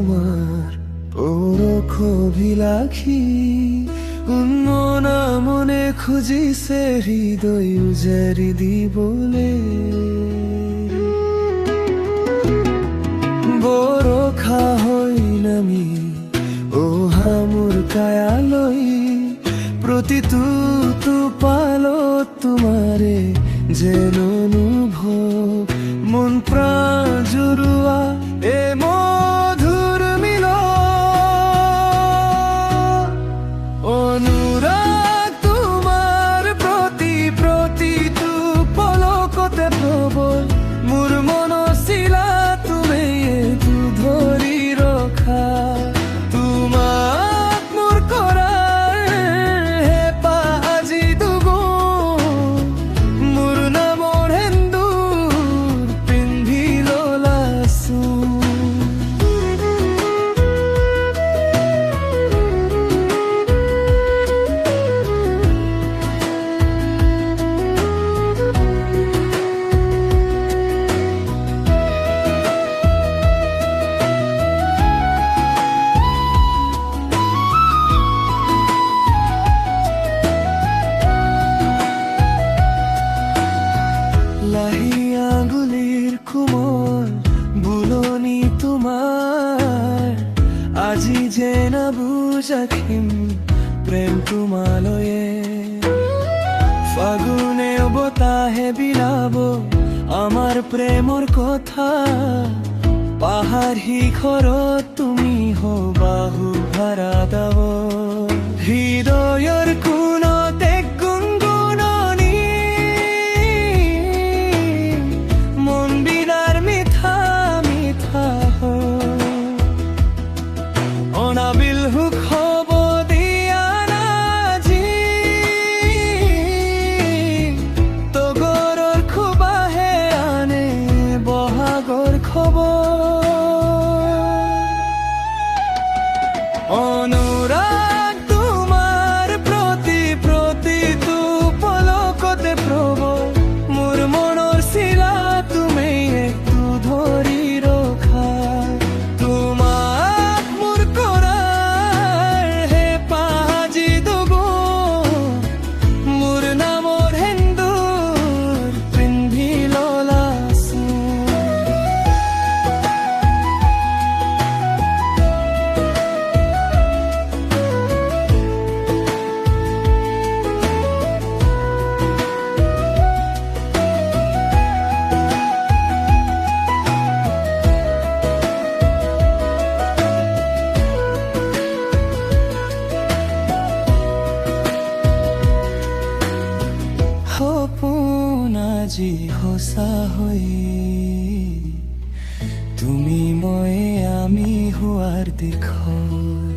তোমাৰ পৰশ বিলাসী উন্মনা মনে খুজিছে হৃদয় উজাৰি দিবলে বৰষা হৈ নামি অহা মোৰ কায়ালৈ প্ৰতিটো টোপালত তোমাৰে যেন অনুভৱ মন প্ৰাণ জুৰুৱা এ মধুৰ মিলন অনুৰাগ তোমাৰ প্ৰতি প্ৰতিটো পলকতে প্ৰবল মোৰ মনৰ চিলা তুমি এইটো ধৰি ৰখা তোমাক মোৰ কৰাৰ হেঁপাহ আজি দুগুণ মোৰ নামৰ সেন্দুৰ পিন্ধি ললাচোন লাহি আঙুলিৰ কোমল বুলনি তোমাৰ আজি যেন বুজাখিম প্ৰেম তোমালৈয়ে ফাগুনে বতাহে বিলাব আমাৰ প্ৰেমৰ কথা পাহাৰ শিখৰত তুমি হবাহু ভাড়া দাব হৃদয়ৰ কোণতে গুণগুণনি মন বিনাৰ মিঠা মিঠা অনাবিল হুক হব দিয়া নাজি তগৰৰ খুবাহে আনে বহাগৰ খবৰ অনুৰাগ তোমাৰ প্ৰতি প্ৰতিটো পলকতে প্ৰবল মোৰ মনৰ চিলা তুমি একটু ধৰি ৰখা তোমাক মোৰ কৰাৰ হেঁপাহ আজি দুগুণ মোৰ নামৰ সেন্দুৰ পিন্ধি ললাচোন সপোন আজি সঁচা হৈ তুমি মই আমি হোৱাৰ দিশত